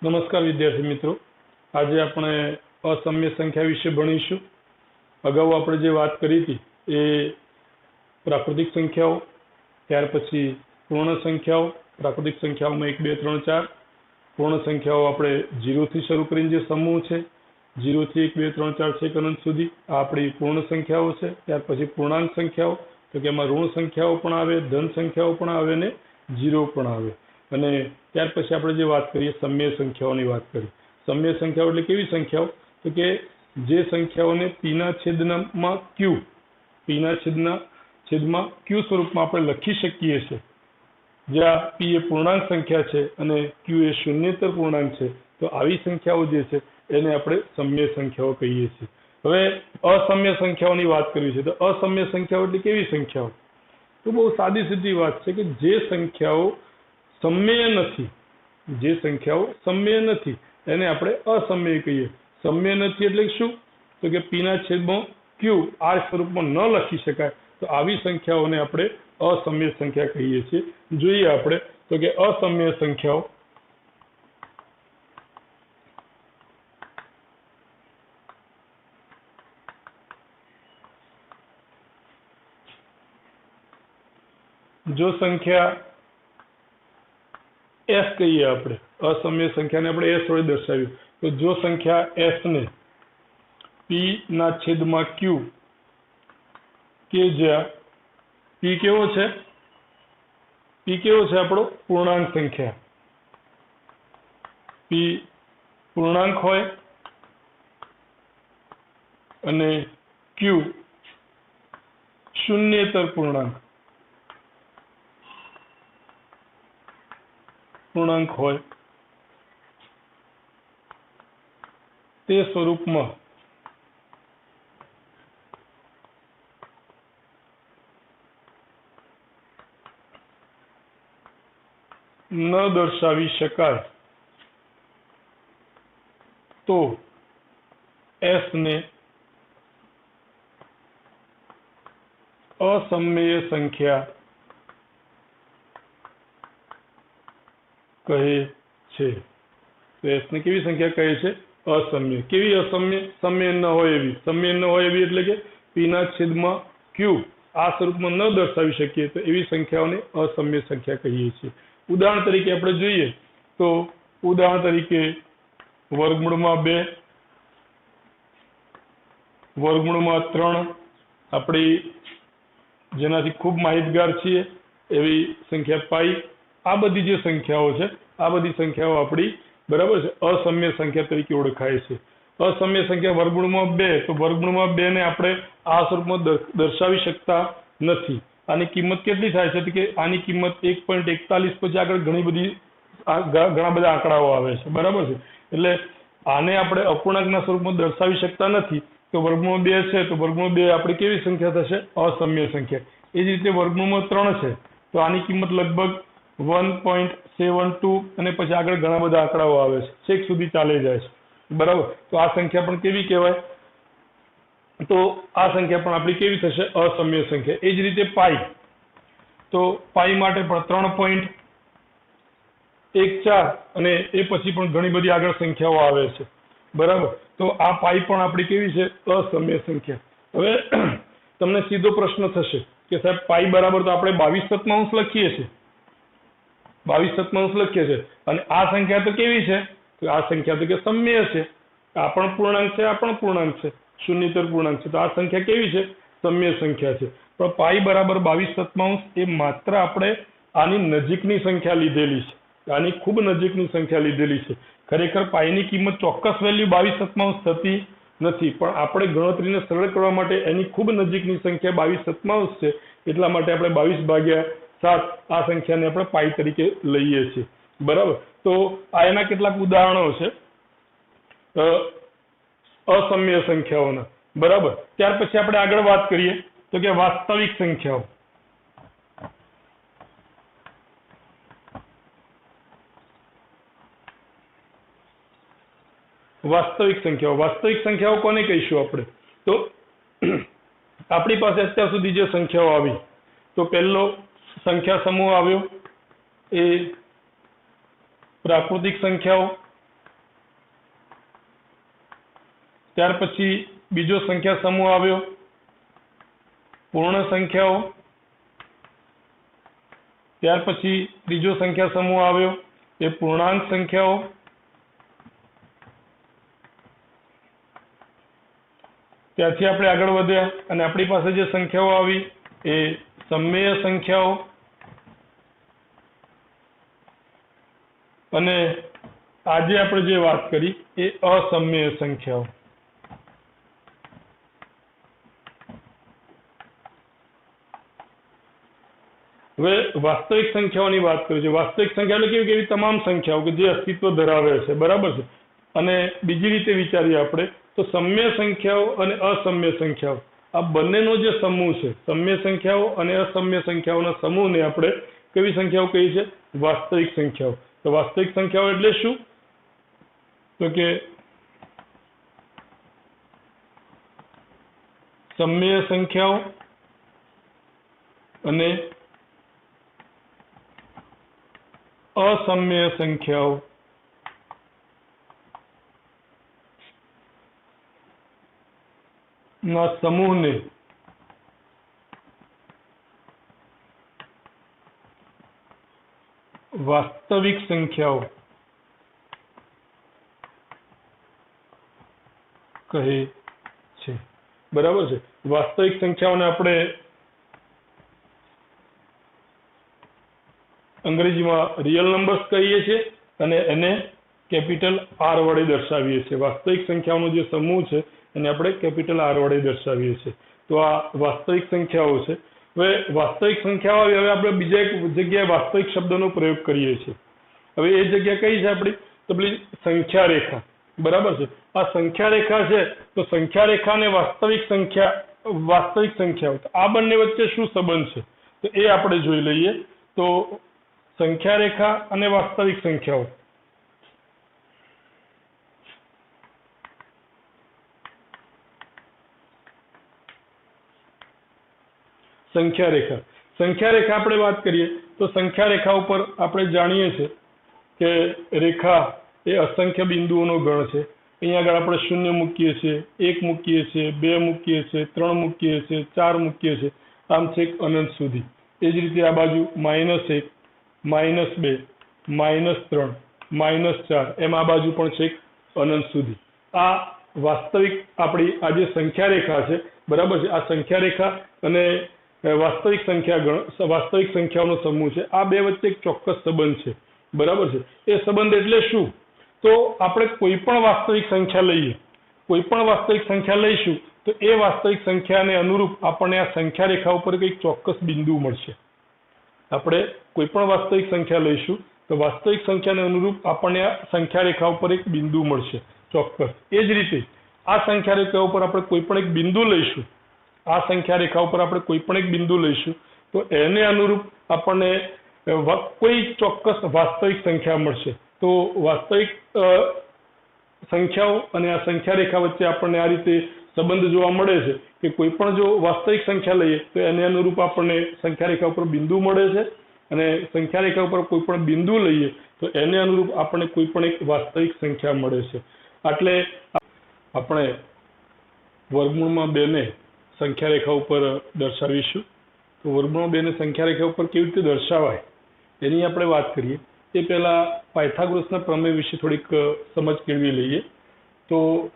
नमस्कार विद्यार्थी मित्रों, आज આપણે असम्य संख्या विषे भणीशुं। अगाऊ આપણે જે વાત કરી હતી એ પ્રાકૃતિક સંખ્યાઓ, ત્યાર પછી પૂર્ણ સંખ્યાઓ, પ્રાકૃતિક સંખ્યાઓમાં 1 2 3 4, પૂર્ણ સંખ્યાઓ આપણે 0 થી શરૂ કરીને જે સમૂહ છે 0 થી 1 2 3 4 6 અનંત સુધી આ આપણી પૂર્ણ સંખ્યાઓ છે। ત્યાર પછી પૂર્ણાંક સંખ્યાઓ, તો કે એમાં ઋણ સંખ્યાઓ પણ આવે, ધન સંખ્યાઓ પણ આવે ને જીરો પણ આવે। અને ત્યાર પછી આપણે જે વાત કરીએ सम्य સંખ્યાઓની વાત કરી। सम्य સંખ્યાઓ એટલે કેવી સંખ્યાઓ? તો કે જે સંખ્યાઓને પીના છેદમાં ક્યુ સ્વરૂપમાં આપણે લખી શકીએ છીએ, જ્યાં પી એ પૂર્ણાંક સંખ્યા છે અને ક્યુ એ શૂન્યેતર પૂર્ણાંક છે, તો આવી સંખ્યાઓ જે છે એને આપણે सम्य સંખ્યાઓ કહીએ છીએ। હવે असम्य સંખ્યાઓની વાત કરવી છે, તો असम्य સંખ્યાઓ એટલે કેવી સંખ્યાઓ? તો બહુ સાદી સીધી વાત છે કે જે સંખ્યાઓ सम्य નથી, જે સંખ્યાઓ सम्य નથી એને આપણે असम्य કહીએ। सम्य નથી એટલે શું? તો કે પી ના છેદમાં ક્યુ આ સ્વરૂપમાં ન લખી શકાય, તો આવી સંખ્યાઓને આપણે असम्य સંખ્યા કહીએ છીએ। જોઈએ આપણે તો કે असम्य સંખ્યાઓ जो संख्या एस कहिए આપણે असम्य संख्याने આપણે एस वडे दर्शाव्યું, तो जो संख्या एस ने पी ना छेदમાં क्यू के ज्યાં पी केवो छे? पी केवो छे આપણો पूर्णांक संख्या। पी पूर्णांक होय અને क्यू शून्येतर पूर्णांक होय ते स्वरूपમાં न दर्शावी शकाय तो एस ने असम्य संख्या कहे छे। तो एस ने केवी संख्या कहे छे? असम्य। केवी असम्य? सम्य न होय एवी। सम्य न होय एवी એટલે કે पी ना छेदમાં क्यू આ સ્વરૂપમાં ન દર્શાવી શકીએ તો એવી સંખ્યાઓને असम्य સંખ્યા કહીએ છીએ। ઉદાહરણ તરીકે આપણે જોઈએ તો ઉદાહરણ તરીકે વર્ગમૂળમાં 2, વર્ગમૂળમાં 3 આપણી જેનાથી ખૂબ માહિતગાર છીએ એવી સંખ્યા પાઈ, આ બધી જે સંખ્યાઓ છે આ બધી સંખ્યાઓ આપણી બરાબર છે असम्य संख्या તરીકે ઓળખાય છે। असम्य संख्या વર્ગમૂળમાં 2, તો વર્ગમૂળમાં 2 ને આપણે આ સ્વરૂપમાં દર્શાવી શકતા નથી। આની કિંમત કેટલી થાય છે? તો કે આની કિંમત 1.41 પછી આગળ ઘણા બધા આંકડાઓ આવે છે, બરાબર છે। એટલે આને આપણે અપૂર્ણાંકના સ્વરૂપમાં દર્શાવી શકતા નથી, તો વર્ગમૂળ 2 છે તો વર્ગમૂળ 2 આપણી કેવી સંખ્યા થશે? असम्य संख्या। એ જ રીતે વર્ગમૂળમાં 3 છે તો આની કિંમત લગભગ 1.72 અને પછી આગળ ઘણા બધા આંકડાઓ આવે છે, છેક સુધી ચાલે જાય છે, બરાબર। તો આ સંખ્યા પણ કેવી કહેવાય? તો આ સંખ્યા પણ આપણી કેવી થશે? असम्य संख्या। એ જ રીતે પાઈ, તો પાઈ માટે પણ 3.14 અને એ પછી પણ ઘણી બધી આગળ સંખ્યાઓ આવે છે, બરાબર। તો આ પાઈ પણ આપણી કેવી છે? असम्य संख्या। હવે તમને સીધો પ્રશ્ન થશે કે સાહેબ પાઈ બરાબર તો આપણે 22/7 લખીએ છીએ, 22/7 લખીએ છીએ અને આ સંખ્યા તો કેવી છે? તો આ સંખ્યા તો કે सम्य છે, આ પણ પૂર્ણાંક છે, આ પણ પૂર્ણાંક છે, શૂન્યેતર પૂર્ણાંક છે, તો આ સંખ્યા કેવી છે? सम्य સંખ્યા છે। પણ પાઈ બરાબર 22/7 એ માત્ર આપણે આની નજીકની સંખ્યા લીધેલી છે, આની ખૂબ નજીકની સંખ્યા લીધેલી છે। ખરેખર પાઈની કિંમત ચોક્કસ વેલ્યુ 22/7 થતી નથી, પણ આપણે ગણતરીને સરળ કરવા માટે એની ખૂબ નજીકની સંખ્યા 22/7 છે, એટલા માટે આપણે 22/7 આ સંખ્યાને આપણે પાઈ તરીકે લઈએ છીએ, બરાબર। તો આ એના કેટલાક ઉદાહરણો છે असम्य સંખ્યાઓના, બરાબર। ત્યાર પછી આપણે આગળ વાત કરીએ તો કે વાસ્તવિક સંખ્યાઓ। વાસ્તવિક સંખ્યાઓ કોને કહીશું આપણે? તો આપણી પાસે અત્યાર સુધી જે સંખ્યાઓ આવી, તો પહેલો સંખ્યા સમૂહ આવ્યો એ प्राकृतिक संख्याओं ત્યાર પછી બીજો સંખ્યા સમૂહ આવ્યો પૂર્ણ સંખ્યાઓ, ત્યાર પછી ત્રીજો સંખ્યા સમૂહ આવ્યો એ પૂર્ણાંક સંખ્યાઓ, ત્યાંથી આપણે આગળ વધ્યા અને આપણી પાસે જે સંખ્યાઓ આવી એ સમમેય સંખ્યાઓ અને આજે આપણે જે વાત કરી એ અસમમેય સંખ્યાઓ. હવે વાસ્તવિક સંખ્યાઓની વાત કરીએ છીએ. વાસ્તવિક સંખ્યા એટલે કેવી તમામ સંખ્યાઓ કે જે અસ્તિત્વ ધરાવે છે, બરાબર છે. અને બીજી રીતે વિચારીએ આપણે તો સમમ્ય સંખ્યાઓ અને અસમમ્ય સંખ્યાઓ આ બંનેનો જે સમૂહ છે, સમમ્ય સંખ્યાઓ અને અસમમ્ય સંખ્યાઓના સમૂહને આપણે કેવી સંખ્યાઓ કહીએ છીએ? વાસ્તવિક સંખ્યાઓ. તો વાસ્તવિક સંખ્યાઓ એટલે શું? તો કે સમમ્ય સંખ્યાઓ અને અસમમ્ય સંખ્યાઓ ના સમૂહને વાસ્તવિક સંખ્યાઓ કહે છે, બરાબર છે. વાસ્તવિક સંખ્યાઓને આપણે અંગ્રેજીમાં રિયલ નંબર્સ કહીએ છીએ અને એને કેપિટલ આર વડે દર્શાવીએ છીએ. વાસ્તવિક સંખ્યાઓનો જે સમૂહ છે એને આપણે કેપિટલ આર વડે દર્શાવીએ છીએ. તો આ વાસ્તવિક સંખ્યાઓ છે. હવે વાસ્તવિક સંખ્યાઓ આવી, હવે આપણે બીજા એક જગ્યાએ વાસ્તવિક શબ્દનો પ્રયોગ કરીએ છીએ. હવે એ જગ્યા કઈ છે આપણી? તો પેલી સંખ્યા રેખા, બરાબર છે. આ સંખ્યા રેખા છે તો સંખ્યા રેખા અને વાસ્તવિક સંખ્યાઓ આ બંને વચ્ચે શું સંબંધ છે તો એ આપણે જોઈ લઈએ. તો સંખ્યા રેખા અને વાસ્તવિક સંખ્યાઓ. સંખ્યા રેખા આપણે વાત કરીએ તો સંખ્યા રેખા ઉપર આપણે જાણીએ છીએ કે રેખા એ અસંખ્ય બિંદુઓનો ગણ છે. અહીંયા આગળ આપણે 0 મૂકીએ છીએ, 1 મૂકીએ છીએ, 2 મૂકીએ છીએ, 3 મૂકીએ છીએ, 4 મૂકીએ છીએ, આમ છેક અનંત સુધી. એ જ રીતે આ બાજુ -1, -2, -3, -4 એમ આ બાજુ પણ છેક અનંત સુધી. આ વાસ્તવિક આપણી આ જે સંખ્યા રેખા છે, બરાબર છે. આ સંખ્યા રેખા અને વાસ્તવિક સંખ્યાઓનો સમૂહ છે. આ બે વચ્ચે એક ચોક્કસ સંબંધ છે, બરાબર છે. એ સંબંધ એટલે શું? તો આપણે કોઈ પણ વાસ્તવિક સંખ્યા લઈશું તો એ વાસ્તવિક સંખ્યાને અનુરૂપ આપણને આ સંખ્યા રેખા ઉપર કંઈક ચોક્કસ બિંદુ મળશે. આપણે કોઈ પણ વાસ્તવિક સંખ્યા લઈશું તો વાસ્તવિક સંખ્યાને અનુરૂપ આપણને આ સંખ્યા રેખા ઉપર એક બિંદુ મળશે ચોક્કસ. એ જ રીતે આ સંખ્યા રેખા ઉપર આપણે કોઈ પણ એક બિંદુ લઈશું, આ સંખ્યા રેખા ઉપર આપણે કોઈ પણ એક બિંદુ લઈશું તો એને અનુરૂપ આપણને કોઈ ચોક્કસ વાસ્તવિક સંખ્યા મળશે. તો વાસ્તવિક સંખ્યાઓ અને આ સંખ્યા રેખા વચ્ચે આપણને આ રીતે સંબંધ જોવા મળે છે કે કોઈ પણ જો વાસ્તવિક સંખ્યા લઈએ તો એને અનુરૂપ આપણને સંખ્યા રેખા ઉપર બિંદુ મળે છે અને સંખ્યા રેખા ઉપર કોઈ પણ બિંદુ લઈએ તો એને અનુરૂપ આપણને કોઈ પણ એક વાસ્તવિક સંખ્યા મળે છે. એટલે આપણે વર્ગમૂળમાં 2 ને સંખ્યા રેખા ઉપર દર્શાવીશું. તો વર્ગમૂળમાં 2 ને સંખ્યા રેખા ઉપર કેવી રીતે દર્શાવાય એની આપણે વાત કરીએ. તે પહેલા પાયથાગોરસના પ્રમેય વિશે થોડીક સમજ કેળવી લઈએ. તો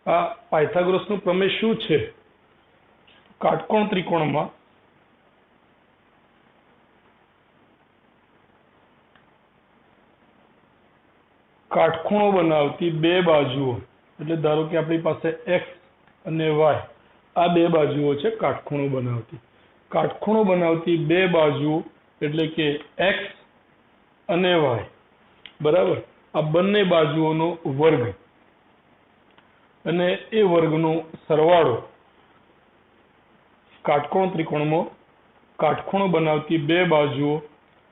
આ પાયથાગોરસનું પ્રમેય શું છે? કાટકોણ ત્રિકોણમાં કાટખૂણો બનાવતી 2 બાજુઓ, એટલે ધારો કે આપણી પાસે x અને y આ 2 બાજુઓ છે કાટખૂણો બનાવતી 2 બાજુઓ એટલે કે x અને y, બરાબર. આ બંને બાજુઓનો વર્ગ અને એ વર્ગનો સરવાળો કાટકોણ ત્રિકોણમાં કાટખૂણો બનાવતી 2 બાજુઓ,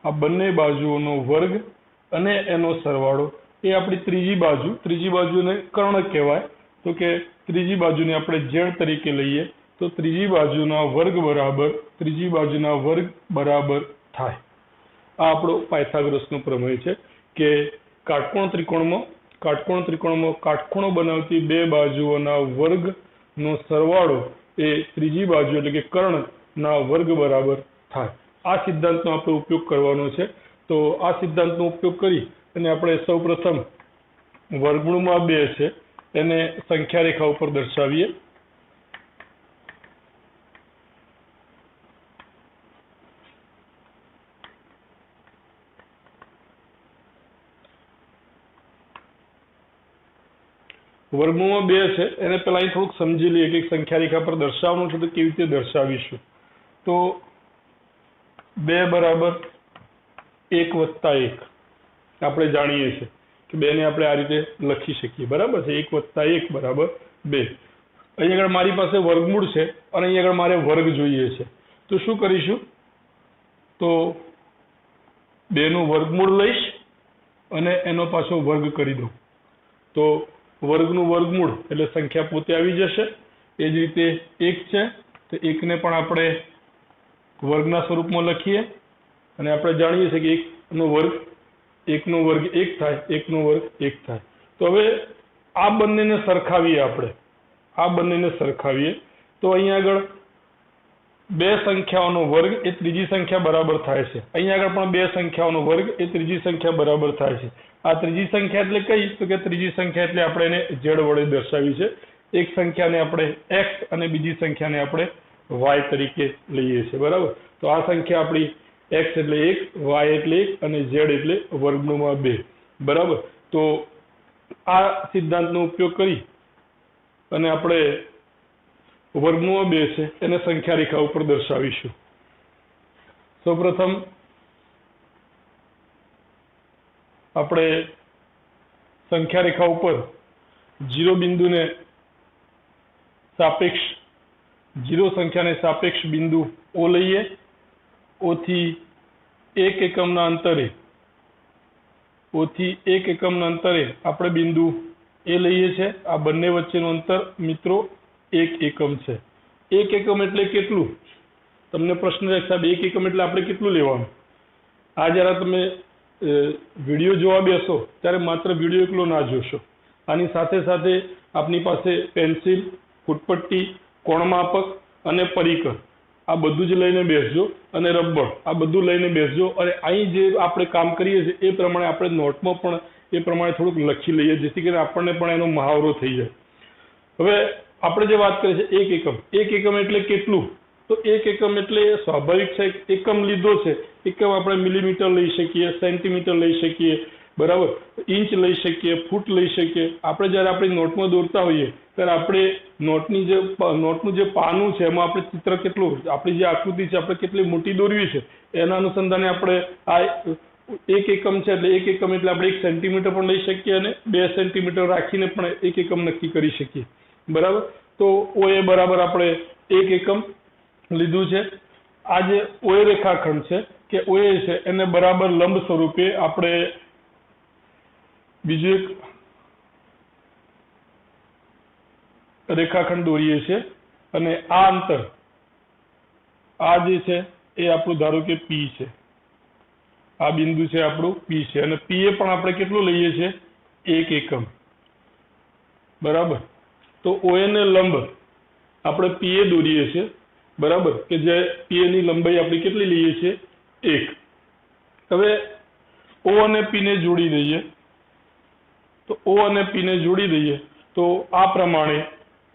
આ બંને બાજુઓનો વર્ગ અને એનો સરવાળો એ આપણી ત્રીજી બાજુને કર્ણ કહેવાય. તો કે ત્રીજી બાજુને આપણે z તરીકે લઈએ તો ત્રીજી બાજુના વર્ગ બરાબર થાય। આ આપણો પાયથાગોરસનો પ્રમેય છે કે કાટકોણ ત્રિકોણમાં કાટખૂણો બનાવતી બે બાજુઓના વર્ગનો સરવાળો એ ત્રીજી બાજુ એટલે કે કર્ણના વર્ગ બરાબર થાય। આ સિદ્ધાંતનો આપણે ઉપયોગ કરવાનો છે। તો આ સિદ્ધાંતનો ઉપયોગ કરી અને આપણે સૌપ્રથમ વર્ગમૂળમાં 2 છે એને સંખ્યા રેખા ઉપર દર્શાવીએ। વર્ગમૂળમાં 2 છે એને પહેલા અહીં થોડુંક સમજી લઈએ કે સંખ્યા રેખા પર દર્શાવવાનું છે તો કેવી રીતે દર્શાવીશું। તો 2 બરાબર 1 વત્તા 1 આપણે જાણીએ છીએ કે 2 ને આપણે આ રીતે લખી શકીએ, બરાબર છે। 1 વત્તા 1 બરાબર 2। અહીં આગળ મારી પાસે વર્ગમૂળ છે અને અહીં આગળ મારે વર્ગ જોઈએ છે, તો શું કરીશું? તો 2 નું વર્ગમૂળ લઈશ અને એનો પાછો વર્ગ કરી દઉં તો વર્ગનું વર્ગમૂળ એટલે સંખ્યા પોતે આવી જશે। એ જ રીતે 1 છે તો 1 ને પણ આપણે વર્ગના સ્વરૂપમાં લખીએ અને આપણે જાણીએ છીએ કે 1 નો વર્ગ 1 થાય, 1 નો વર્ગ 1 થાય। તો હવે આ બંનેને સરખાવીએ તો અહીં આગળ બે સંખ્યાઓનો વર્ગ એ ત્રીજી સંખ્યા બરાબર થાય છે। અહીં આગળ પણ બે સંખ્યાઓનો વર્ગ એ ત્રીજી સંખ્યા બરાબર થાય છે। આ ત્રીજી સંખ્યા એટલે કઈ? તો કે ત્રીજી સંખ્યા એટલે આપણે એને z વડે દર્શાવી છે। એક સંખ્યાને આપણે x અને બીજી સંખ્યાને આપણે y તરીકે લઈએ છીએ, બરાબર। તો આ સંખ્યા આપણી x એટલે 1, y એટલે 1 અને z એટલે વર્ગમૂળમાં 2, બરાબર। તો આ સિદ્ધાંતનો ઉપયોગ કરી અને આપણે વર્ગમૂળમાં 2 છે એને સંખ્યા રેખા ઉપર દર્શાવીશું। સૌપ્રથમ આપણે સંખ્યા રેખા ઉપર 0 બિંદુને સાપેક્ષ 0 સંખ્યાને સાપેક્ષ બિંદુ O લઈએ। O થી 1 એકમના અંતરે આપણે બિંદુ A લઈએ છીએ। આ બંને વચ્ચેનું અંતર મિત્રો 1 એકમ છે। 1 એકમ એટલે કેટલું? તમને પ્રશ્ન છે સાહેબ 1 એકમ એટલે આપણે કેટલું લેવાનું? આ જરા તમે વિડીયો જોવા બેસો ત્યારે માત્ર વિડીયો એકલો ના જોશો, આની સાથે સાથે આપની પાસે પેન્સિલ, ફૂટપટ્ટી, કોણમાપક અને પરિકર આ બધું જ લઈને બેસજો અને રબર આ બધું લઈને બેસજો અને અહીં જે આપણે કામ કરીએ છીએ એ પ્રમાણે આપણે નોટમાં પણ એ પ્રમાણે થોડુંક લખી લઈએ જેથી કરીને આપણને પણ એનો મહાવરો થઈ જાય। હવે આપણે જે વાત કરીએ છીએ 1 એકમ એટલે કેટલું? તો 1 એકમ એટલે સ્વાભાવિક છે એકમ લીધો છે, એકમ આપણે મિલીમીટર લઈ શકીએ, સેન્ટીમીટર લઈ શકીએ, બરાબર, ઇંચ લઈ શકીએ, ફૂટ લઈ શકીએ। આપણે જ્યારે આપણી નોટમાં દોરતા હોઈએ ત્યારે આપણે નોટનું જે પાનું છે એમાં આપણે ચિત્ર કેટલું, આપણી જે આકૃતિ છે આપણે કેટલી મોટી દોરવી છે એના અનુસંધાને આપણે આ 1 એકમ છે એટલે 1 એકમ એટલે આપણે 1 સેન્ટીમીટર પણ લઈ શકીએ અને 2 સેન્ટીમીટર રાખીને પણ 1 એકમ નક્કી કરી શકીએ, બરાબર। તો OA બરાબર આપણે 1 એકમ લીધું છે। આ જે OA રેખાખંડ છે કે OA છે એને બરાબર લંબ સ્વરૂપે આપણે બીજું એક રેખાખંડ દોરીએ છીએ અને આ અંતર આ જે છે એ આપણું ધારો કે P છે, આ બિંદુ છે આપણું P છે અને PA પણ આપણે કેટલું લઈએ છીએ? 1 એકમ, બરાબર। તો OA ને લંબ આપણે PA દોરીએ છીએ, બરાબર, કે જે PA ની લંબાઈ આપણે કેટલી લઈએ છીએ? 1। હવે O અને P ને જોડી દઈએ તો O અને P ને જોડી દઈએ તો આ પ્રમાણે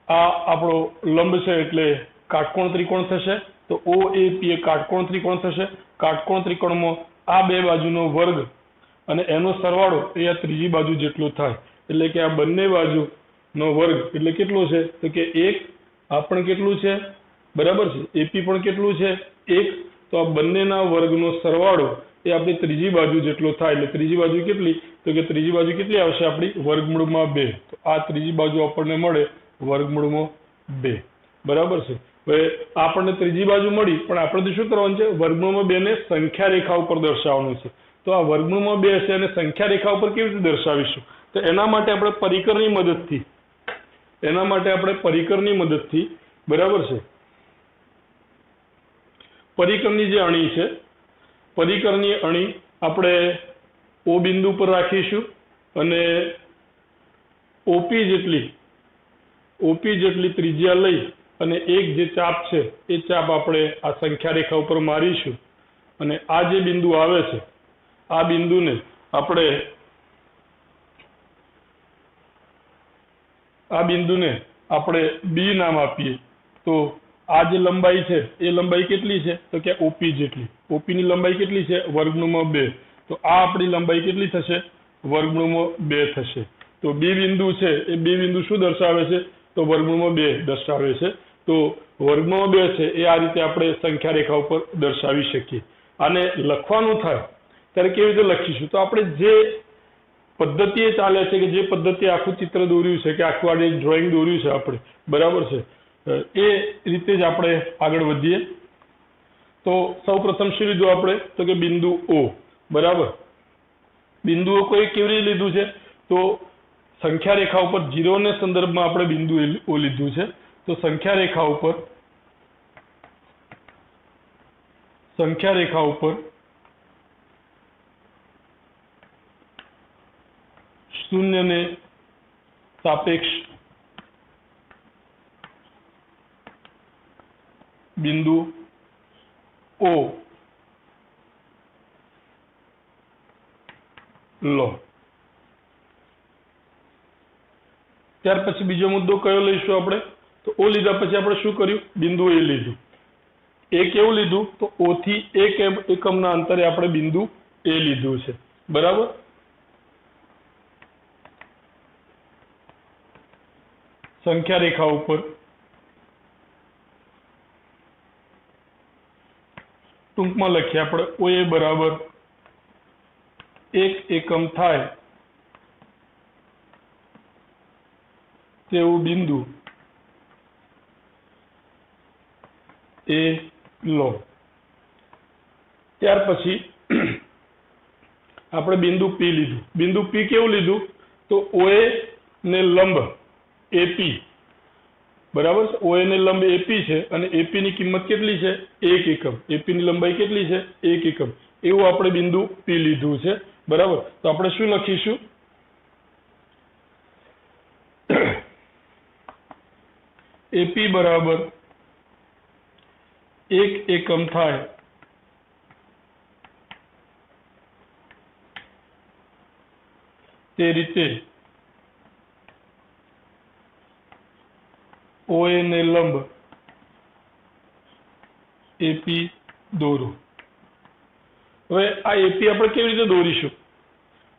આ આપણો લંબ છે એટલે કાટકોણ ત્રિકોણ થશે। તો OAP એ કાટકોણ ત્રિકોણ થશે। કાટકોણ ત્રિકોણમાં આ બે બાજુનો વર્ગ અને એનો સરવાળો એ આ ત્રીજી બાજુ જેટલો થાય એટલે કે આ બંને બાજુનો વર્ગ એટલે કેટલો છે? તો કે 1। આ પણ કેટલું છે? બરાબર છે, AP પણ કેટલું છે? 1। તો આ બંનેના વર્ગનો સરવાળો એ આપણી ત્રીજી બાજુ જેટલો થાય એટલે ત્રીજી બાજુ કેટલી? તો કે ત્રીજી બાજુ કેટલી આવશે આપણી? વર્ગમૂળમાં 2। તો આ ત્રીજી બાજુ આપણને મળે વર્ગમૂળમાં 2, બરાબર છે। હવે આપણને ત્રીજી બાજુ મળી પણ આપણે શું કરવાનું છે? વર્ગમૂળમાં 2 ને સંખ્યા રેખા ઉપર દર્શાવવાનું છે। તો આ વર્ગમૂળમાં 2 છે અને સંખ્યા રેખા ઉપર કેવી રીતે દર્શાવીશું? તો એના માટે આપણે પરિકરની મદદથી બરાબર છે પરિકરની જે અણી છે, પરિકરની અણી આપણે O બિંદુ પર રાખીશું અને OP જેટલી ત્રિજ્યા લઈ અને એક જે ચાપ છે એ ચાપ આપણે આ સંખ્યા રેખા ઉપર મારીશું અને આ જે બિંદુ આવે છે આ બિંદુને આપણે B નામ આપીએ। તો આ જે લંબાઈ છે એ લંબાઈ કેટલી છે તો કે OP જેટલી। OP ની લંબાઈ કેટલી છે વર્ગમૂળમાં 2। તો આ આપણી લંબાઈ કેટલી થશે વર્ગમૂળમાં 2 થશે। તો B બિંદુ છે એ B બિંદુ શું દર્શાવે છે તો વર્ગમૂળમાં 2 દર્શાવે છે। તો વર્ગમૂળમાં 2 છે એ આ રીતે આપણે સંખ્યા રેખા ઉપર દર્શાવી શકીએ। આને લખવાનું થાય ત્યારે કેવી રીતે લખીશું તો આપણે જે પદ્ધતિએ ચાલે છે કે જે પદ્ધતિ આખું ચિત્ર દોર્યું છે કે આખું આ ડ્રોઈંગ દોર્યું છે આપણે બરાબર છે એ રીતે જ આપણે આગળ વધીએ। તો સૌપ્રથમ શું લીધું આપણે તો કે બિંદુ O બરાબર। બિંદુ O કોઈ કેવી રીતે લીધું છે તો સંખ્યા રેખા ઉપર 0 ને સંદર્ભમાં આપણે બિંદુ O લીધું છે। તો સંખ્યા રેખા ઉપર શૂન્ય ને સાપેક્ષ બિંદુ O લો। ત્યાર પછી બીજો મુદ્દો કયો લઈશું આપણે તો O લીધા પછી આપણે શું કર્યું બિંદુ A લીધું। A કેવું લીધું તો O થી 1 એકમના અંતરે આપણે બિંદુ A લીધું છે બરાબર। સંખ્યા રેખા ઉપર ટૂંકમાં લખીએ આપણે OA બરાબર 1 એકમ થાય તેવું બિંદુ A લો। ત્યાર પછી આપણે બિંદુ P લીધું। બિંદુ P કેવું લીધું તો OA ને લંબ AP બરાબર છે। OA ને લંબ AP છે અને AP ની કિંમત કેટલી છે 1 એકમ। AP ની લંબાઈ કેટલી છે 1 એકમ એવું આપણે બિંદુ P લીધું છે બરાબર। તો આપણે શું લખીશું AP બરાબર 1 એકમ થાય તે રીતે OA ને લંબ AP દોરો। હવે આ AP આપણે કેવી રીતે દોરીશું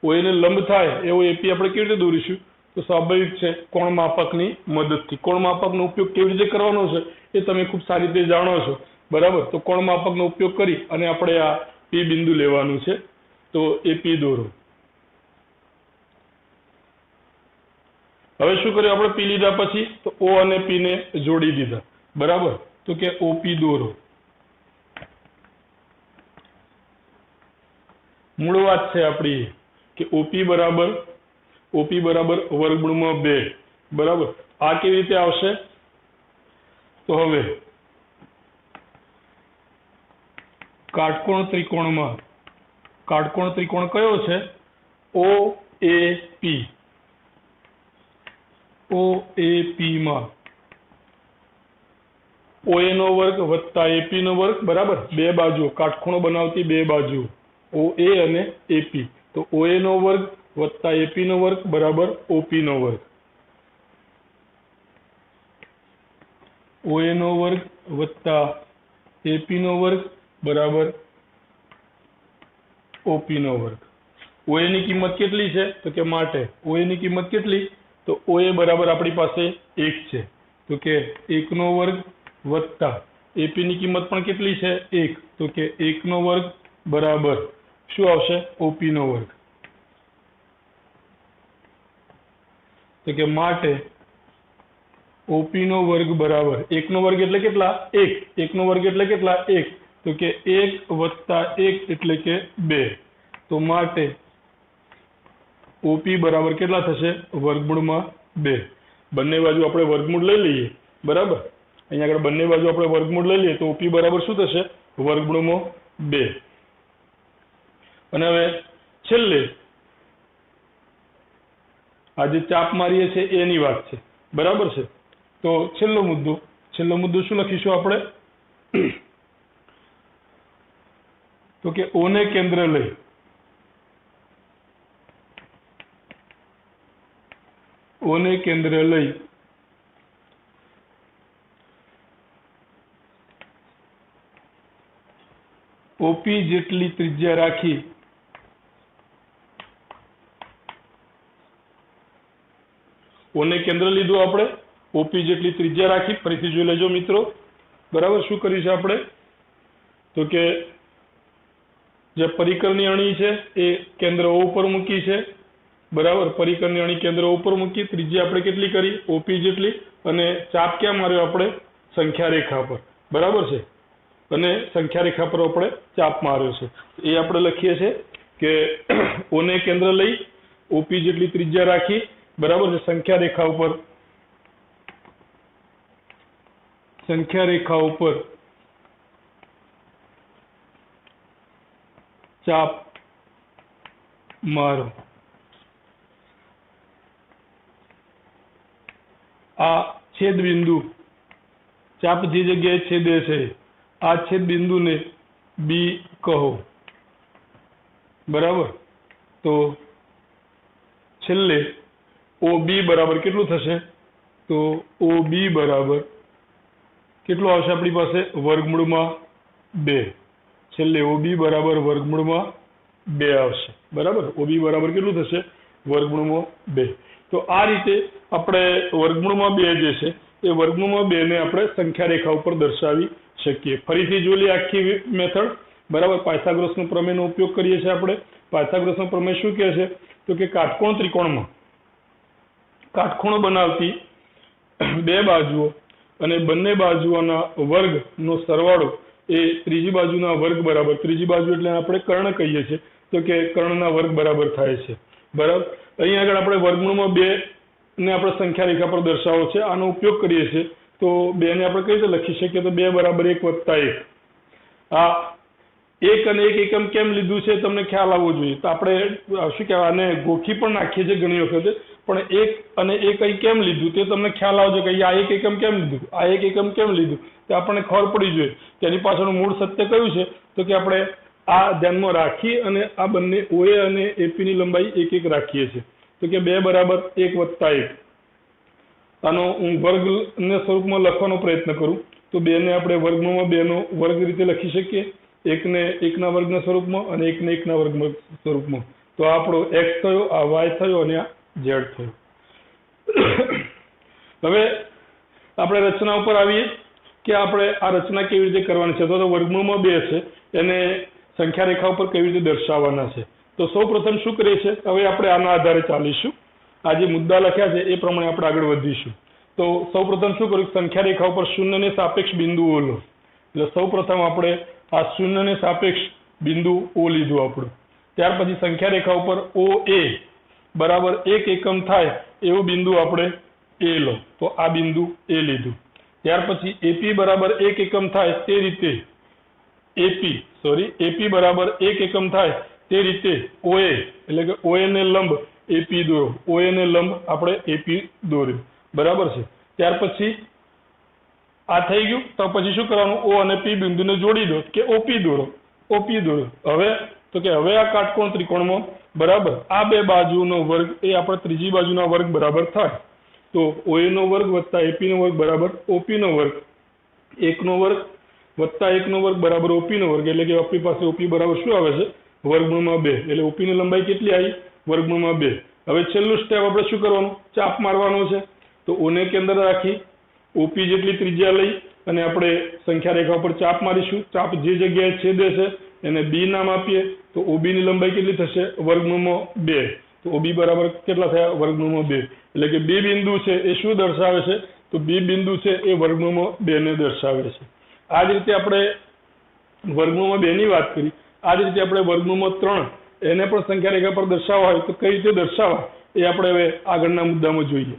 OA ને લંબ થાય એવો AP આપણે કેવી રીતે દોરીશું તો સ્વાભાવિક છે કોણ માપકની મદદથી। કોણ માપકનો ઉપયોગ કેવી રીતે કરવાનો છે એ તમે ખૂબ સારી રીતે જાણો છો બરાબર। તો કોણ માપકનો ઉપયોગ કરી અને આપણે આ P બિંદુ લેવાનું છે તો AP દોરો। હવે શું કર્યું આપણે P લીધા પછી તો O અને P ને જોડી દીધા બરાબર। તો કે OP દોરો। મૂળ વાત છે આપણી કે OP બરાબર વર્ગમૂળમાં 2 બરાબર। આ કેવી રીતે આવશે તો હવે કાટકોણ ત્રિકોણ કયો છે OAP માં OA નો વર્ગ વત્તા AP નો વર્ગ બરાબર। બે બાજુ કાટખૂણો બનાવતી બે બાજુ OA અને AP તો OA નો વર્ગ વત્તા AP નો વર્ગ બરાબર OP નો વર્ગ। OA નો વર્ગ વત્તા AP નો વર્ગ બરાબર OP નો વર્ગ। OA ની કિંમત કેટલી છે તો કે માટે OA ની કિંમત કેટલી તો OA બરાબર આપણી પાસે 1 છે તો કે 1 નો વર્ગ વત્તા AP ની કિંમત પણ કેટલી છે 1 તો કે 1 નો વર્ગ બરાબર શું આવશે OP નો વર્ગ। તો કે માટે OP નો વર્ગ બરાબર 1 નો વર્ગ એટલે કેટલા 1 1 નો વર્ગ એટલે કેટલા 1 તો કે 1 વત્તા 1 એટલે કે 2 તો માટે OP બરાબર કેટલા થશે વર્ગમૂળમાં 2। બંને બાજુ આપણે વર્ગમૂળ લઈ લઈએ બરાબર। અહીંયા આગળ બંને બાજુ આપણે વર્ગમૂળ લઈ લઈએ તો OP બરાબર શું થશે વર્ગમૂળમાં 2. અને હવે છેલ્લે આ જે ચાપ મારીએ છે એની વાત છે, બરાબર છે. તો છેલ્લો મુદ્દો શું લખીશું આપણે? તો કે O ને કેન્દ્ર લઈ OP જેટલી ત્રિજ્યા રાખી O ને કેન્દ્ર લીધું આપણે, OP જેટલી ત્રિજ્યા રાખી. ફરીથી જોઈ લેજો મિત્રો, બરાબર. શું કરીશું આપણે? તો કે જે પરિકરની અણી છે એ કેન્દ્ર O ઉપર મૂકી છે, બરાબર. પરિકરની અણી કેન્દ્ર O ઉપર મૂકી, ત્રિજ્યા આપણે કેટલી કરી? OP જેટલી, અને ચાપ ક્યાં માર્યો આપણે? સંખ્યા રેખા પર, બરાબર છે. અને સંખ્યા રેખા પર આપણે ચાપ માર્યો છે. એ આપણે લખીએ છીએ કે O ને કેન્દ્ર લઈ OP જેટલી ત્રિજ્યા રાખી, બરાબર છે. સંખ્યા રેખા ઉપર ચાપ મારો. આ છેદ બિંદુ, ચાપ જે જગ્યાએ છેદે છે આ છેદ બિંદુને B કહો, બરાબર. તો છેલ્લે OB બરાબર કેટલું થશે? તો OB બરાબર કેટલું આવશે આપણી પાસે? વર્ગમૂળમાં 2. છેલ્લે OB બરાબર વર્ગમૂળમાં 2 આવશે, બરાબર. OB બરાબર કેટલું થશે? વર્ગમૂળમાં 2. તો આ રીતે આપણે વર્ગમૂળમાં 2 જે છે એ વર્ગમૂળમાં 2 ને આપણે સંખ્યા રેખા ઉપર દર્શાવી શકીએ. ફરીથી જોઈ લઈએ આખી મેથડ, બરાબર. પાયથાગોરસનો પ્રમેયનો ઉપયોગ કરીએ છીએ આપણે. પાયથાગોરસનો પ્રમેય શું કહે છે? તો કે કાટકોણ ત્રિકોણમાં કાટખૂણો બનાવતી 2 બાજુઓ અને બંને બાજુઓના વર્ગનો સરવાળો એ ત્રીજી બાજુના વર્ગ બરાબર, ત્રીજી બાજુ એટલે આપણે કર્ણ કહીએ છીએ, તો કે કર્ણના વર્ગ બરાબર થાય છે, બરાબર. અહીં આગળ આપણે વર્ગમૂળમાં 2 ને આપણે સંખ્યા રેખા પર દર્શાવો છે. આનો ઉપયોગ કરીએ છીએ તો 2 ને આપણે કઈ રીતે લખી શકીએ? તો 2 બરાબર 1 વત્તા 1. આ 1 અને 1 એકમ કેમ લીધું છે તમને ખ્યાલ આવવો જોઈએ. તો આપણે શું કહેવાય, આને ગોખી પણ નાખીએ છીએ ઘણી વખતે, પણ 1 અને 1 અહીં કેમ લીધું તે તમને ખ્યાલ આવજો કે આ 1 એકમ કેમ લીધું, આ 1 એકમ કેમ લીધું, તે આપણને ખબર પડી જોઈએ. તેની પાછળનું મૂળ સત્ય કયું છે? તો કે આપણે આ ધ્યાનમાં રાખી અને આ બંને OA અને AP ની લંબાઈ 1 1 રાખીએ છીએ. તો કે 2 બરાબર 1 વત્તા 1. આનો હું વર્ગના સ્વરૂપમાં લખવાનો પ્રયત્ન કરું તો 2 ને આપણે વર્ગમૂળમાં 2 નો વર્ગ રીતે લખી શકીએ, 1 ને 1 ના વર્ગના સ્વરૂપમાં અને 1 ને 1 ના વર્ગના સ્વરૂપમાં. તો આ આપણો x થયો, આ y થયો અને આ z થયો. હવે આપણે રચના ઉપર આવીએ કે આપણે આ રચના કેવી રીતે કરવાની છે. તો વર્ગમૂળમાં 2 છે એને સંખ્યા રેખા ઉપર કેવી રીતે દર્શાવવાના છે. તો સૌપ્રથમ શું કરીએ છીએ? હવે આપણે આના આધારે ચાલીશું. આ જે મુદ્દા લખ્યા છે એ પ્રમાણે આપણે આગળ વધીશું. તો સૌપ્રથમ શું કર્યું? સંખ્યા રેખા ઉપર શૂન્યને સાપેક્ષ બિંદુઓ લો. એટલે સૌપ્રથમ આપણે આ શૂન્યને સાપેક્ષ બિંદુ O લીધું આપણું. ત્યાર પછી સંખ્યા રેખા ઉપર OA બરાબર 1 એકમ થાય એવું બિંદુ આપણે A લો. તો આ બિંદુ A લીધું. ત્યાર પછી AP બરાબર 1 એકમ થાય તે રીતે AP બરાબર 1 એકમ થાય તે રીતે OA એટલે કે OA ને લંબ AP દોરો. OA ને લંબ આપણે AP દોર્યું, બરાબર છે. ત્યાર પછી આ થઈ ગયું. તો પછી શું કરવાનું? O અને P બિંદુને જોડી દો કે OP દોરો. હવે આ કાટકોણ ત્રિકોણમાં બરાબર આ 2 બાજુનો વર્ગ એ આપણે ત્રીજી બાજુના વર્ગ બરાબર થાય. તો OA નો વર્ગ વત્તા AP નો વર્ગ બરાબર OP નો વર્ગ. 1 નો વર્ગ વત્તા 1 નો વર્ગ બરાબર OP નો વર્ગ. એટલે કે આપણી પાસે OP બરાબર શું આવે છે? વર્ગમૂળમાં 2. એટલે OP ની લંબાઈ કેટલી આવી? વર્ગમૂળમાં 2. હવે છેલ્લું સ્ટેપ આપણે શું કરવાનું? ચાપ મારવાનો છે. તો O ને કેન્દ્ર રાખી OP જેટલી ત્રિજ્યા લઈ અને આપણે સંખ્યા રેખા ઉપર ચાપ મારીશું. ચાપ જે જગ્યાએ છેદે છે એને B નામ આપીએ. તો OB ની લંબાઈ કેટલી થશે? વર્ગમૂળમાં 2. તો OB બરાબર કેટલા થયા? વર્ગમૂળમાં 2. એટલે કે B બિંદુ છે એ શું દર્શાવે છે? તો B બિંદુ છે એ વર્ગમૂળમાં 2 ને દર્શાવે છે. આ જ રીતે આપણે વર્ગમૂળમાં 2 ની વાત કરી. આ જ રીતે આપણે વર્ગમૂળમાં 3 એને પણ સંખ્યા રેખા પર દર્શાવવા હોય તો કઈ રીતે દર્શાવવા એ આપણે હવે આગળના મુદ્દામાં જોઈએ.